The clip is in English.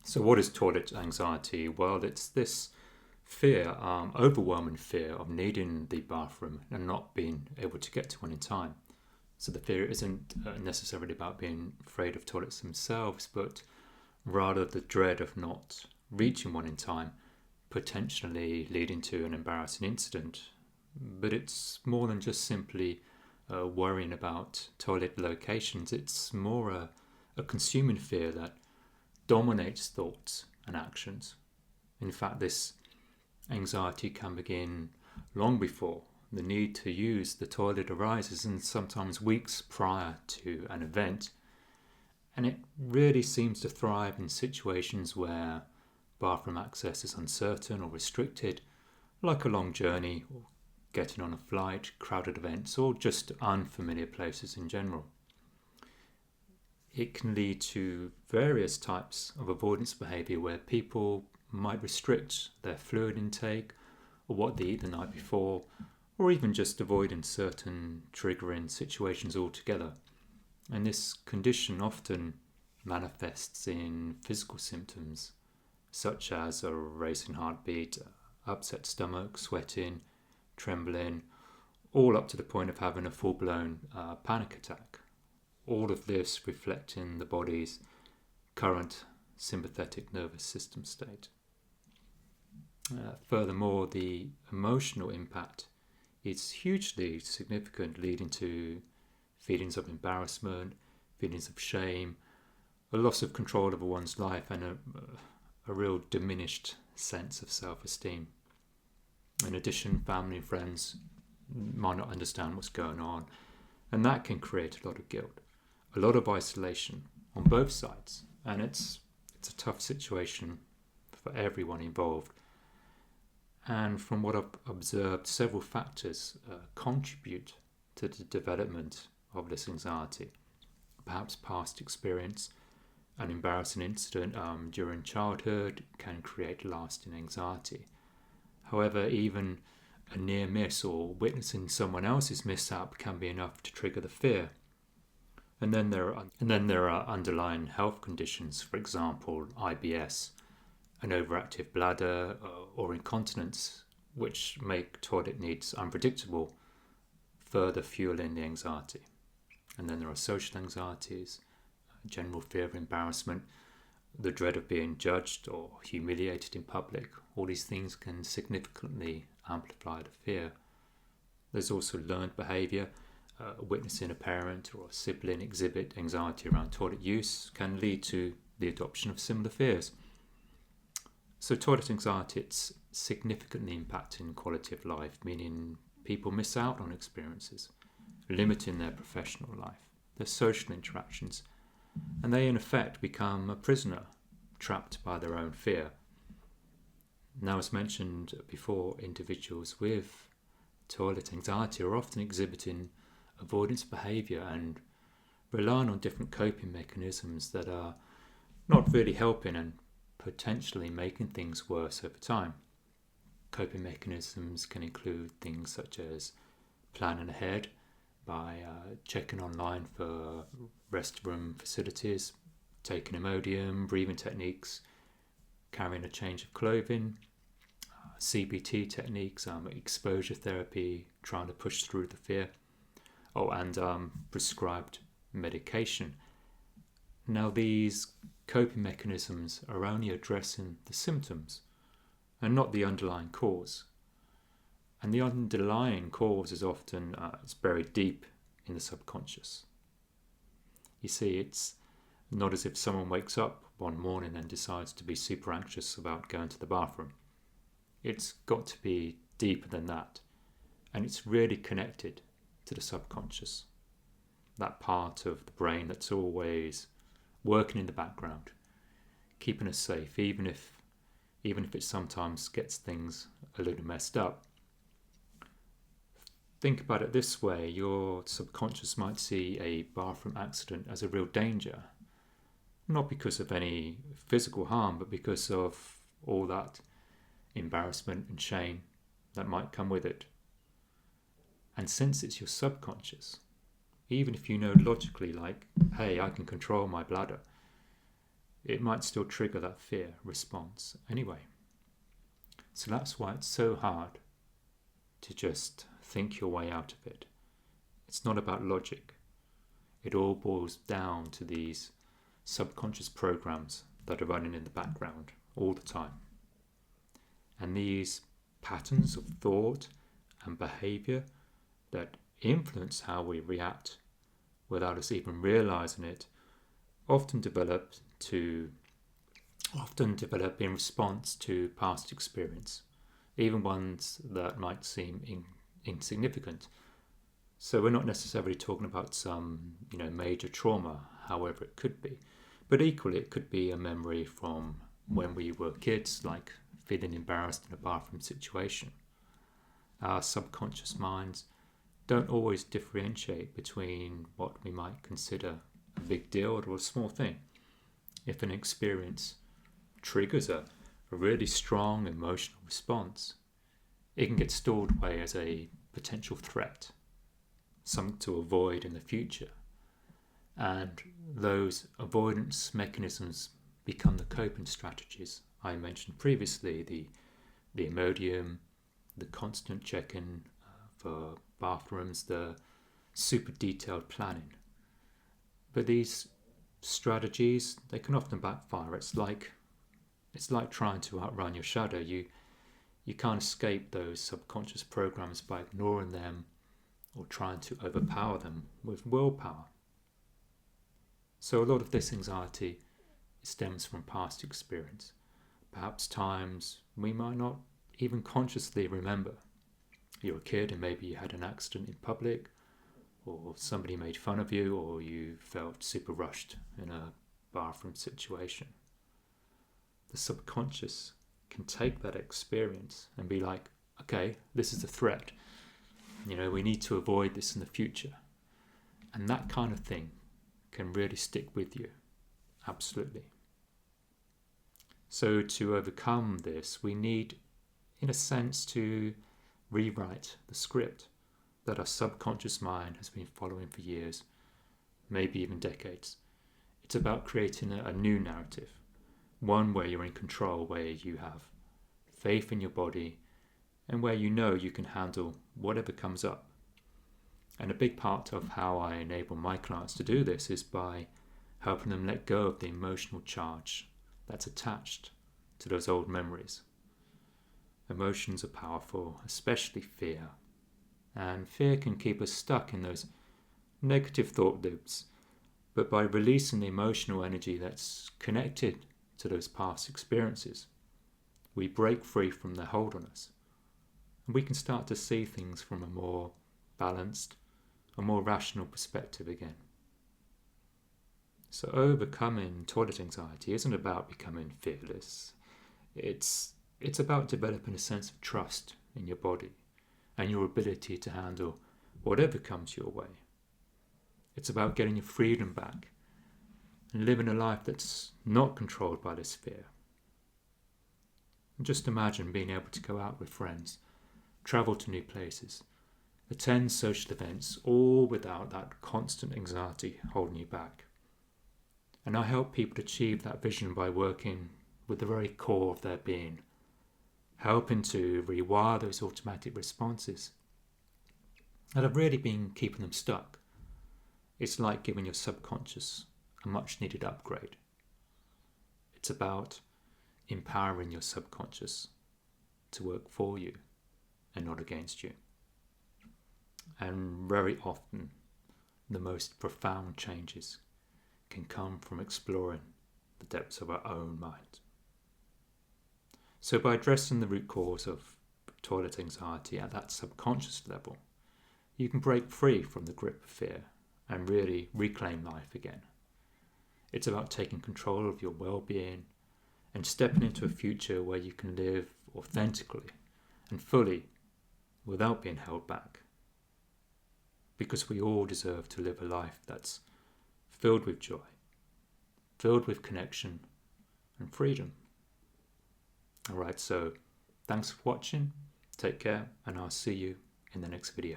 So what is toilet anxiety? Well, it's this fear, overwhelming fear of needing the bathroom and not being able to get to one in time. So the fear isn't necessarily about being afraid of toilets themselves, but rather the dread of not reaching one in time, potentially leading to an embarrassing incident. But it's more than just simply worrying about toilet locations. It's more a consuming fear that dominates thoughts and actions. In fact, this anxiety can begin long before the need to use the toilet arises, and sometimes weeks prior to an event. And it really seems to thrive in situations where bathroom access is uncertain or restricted, like a long journey or getting on a flight, crowded events, or just unfamiliar places in general. It can lead to various types of avoidance behaviour where people might restrict their fluid intake or what they eat the night before, or even just avoiding certain triggering situations altogether. And this condition often manifests in physical symptoms such as a racing heartbeat, upset stomach, sweating, trembling, all up to the point of having a full-blown panic attack. All of this reflecting the body's current sympathetic nervous system state. Furthermore, the emotional impact is hugely significant, leading to feelings of embarrassment, feelings of shame, a loss of control over one's life, and a real diminished sense of self-esteem. In addition, family and friends might not understand what's going on, and that can create a lot of guilt, a lot of isolation on both sides, and it's a tough situation for everyone involved. And from what I've observed, several factors contribute to the development of this anxiety. Perhaps past experience, an embarrassing incident during childhood can create lasting anxiety. However, even a near miss or witnessing someone else's mishap can be enough to trigger the fear. And then there are underlying health conditions, for example, IBS, an overactive bladder, or incontinence, which make toilet needs unpredictable, further fueling the anxiety. And then there are social anxieties, general fear of embarrassment, the dread of being judged or humiliated in public. All these things can significantly amplify the fear. There's also learned behaviour. Witnessing a parent or a sibling exhibit anxiety around toilet use can lead to the adoption of similar fears. So toilet anxiety, it's significantly impacting quality of life, meaning people miss out on experiences, limiting their professional life, their social interactions, and they in effect become a prisoner, trapped by their own fear. Now, as mentioned before, individuals with toilet anxiety are often exhibiting avoidance behaviour and relying on different coping mechanisms that are not really helping and potentially making things worse over time. Coping mechanisms can include things such as planning ahead by checking online for restroom facilities, taking Imodium, breathing techniques, carrying a change of clothing, CBT techniques, exposure therapy, trying to push through the fear, and prescribed medication. Now, these coping mechanisms are only addressing the symptoms and not the underlying cause. And the underlying cause is often it's buried deep in the subconscious. You see, it's not as if someone wakes up one morning and decides to be super anxious about going to the bathroom. It's got to be deeper than that. And it's really connected to the subconscious. That part of the brain that's always working in the background, keeping us safe, even if it sometimes gets things a little messed up. Think about it this way: your subconscious might see a bathroom accident as a real danger, not because of any physical harm, but because of all that embarrassment and shame that might come with it. And since it's your subconscious, even if you know logically, like, hey, I can control my bladder, it might still trigger that fear response anyway. So that's why it's so hard to just think your way out of it. It's not about logic. It all boils down to these subconscious programs that are running in the background all the time. And these patterns of thought and behaviour that influence how we react without us even realising it often develop in response to past experience, even ones that might seem insignificant. So we're not necessarily talking about some major trauma, however it could be, but equally it could be a memory from when we were kids, like feeling embarrassed in a bathroom situation. Our subconscious minds don't always differentiate between what we might consider a big deal or a small thing. If an experience triggers a really strong emotional response, it can get stored away as a potential threat, something to avoid in the future. And those avoidance mechanisms become the coping strategies I mentioned previously, the Imodium, the constant check-in for bathrooms, the super detailed planning. But these strategies, they can often backfire. It's like trying to outrun your shadow. You can't escape those subconscious programs by ignoring them or trying to overpower them with willpower. So a lot of this anxiety stems from past experience, perhaps times we might not even consciously remember. You're a kid and maybe you had an accident in public, or somebody made fun of you, or you felt super rushed in a bathroom situation. The subconscious can take that experience and be like, okay, this is a threat. We need to avoid this in the future. And that kind of thing can really stick with you. Absolutely. So to overcome this, we need, in a sense, to rewrite the script that our subconscious mind has been following for years, maybe even decades. It's about creating a new narrative, one where you're in control, where you have faith in your body, and where you know you can handle whatever comes up. And a big part of how I enable my clients to do this is by helping them let go of the emotional charge that's attached to those old memories. Emotions are powerful, especially fear. And fear can keep us stuck in those negative thought loops. But by releasing the emotional energy that's connected to those past experiences, we break free from their hold on us. And we can start to see things from a more balanced, a more rational perspective again. So overcoming toilet anxiety isn't about becoming fearless. It's about developing a sense of trust in your body and your ability to handle whatever comes your way. It's about getting your freedom back and living a life that's not controlled by this fear. And just imagine being able to go out with friends, travel to new places, attend social events, all without that constant anxiety holding you back. And I help people achieve that vision by working with the very core of their being, helping to rewire those automatic responses that have really been keeping them stuck. It's like giving your subconscious a much needed upgrade. It's about empowering your subconscious to work for you and not against you. And very often, the most profound changes can come from exploring the depths of our own mind. So by addressing the root cause of toilet anxiety at that subconscious level, you can break free from the grip of fear and really reclaim life again. It's about taking control of your well-being and stepping into a future where you can live authentically and fully without being held back. Because we all deserve to live a life that's filled with joy, filled with connection and freedom. Alright, so thanks for watching, take care, and I'll see you in the next video.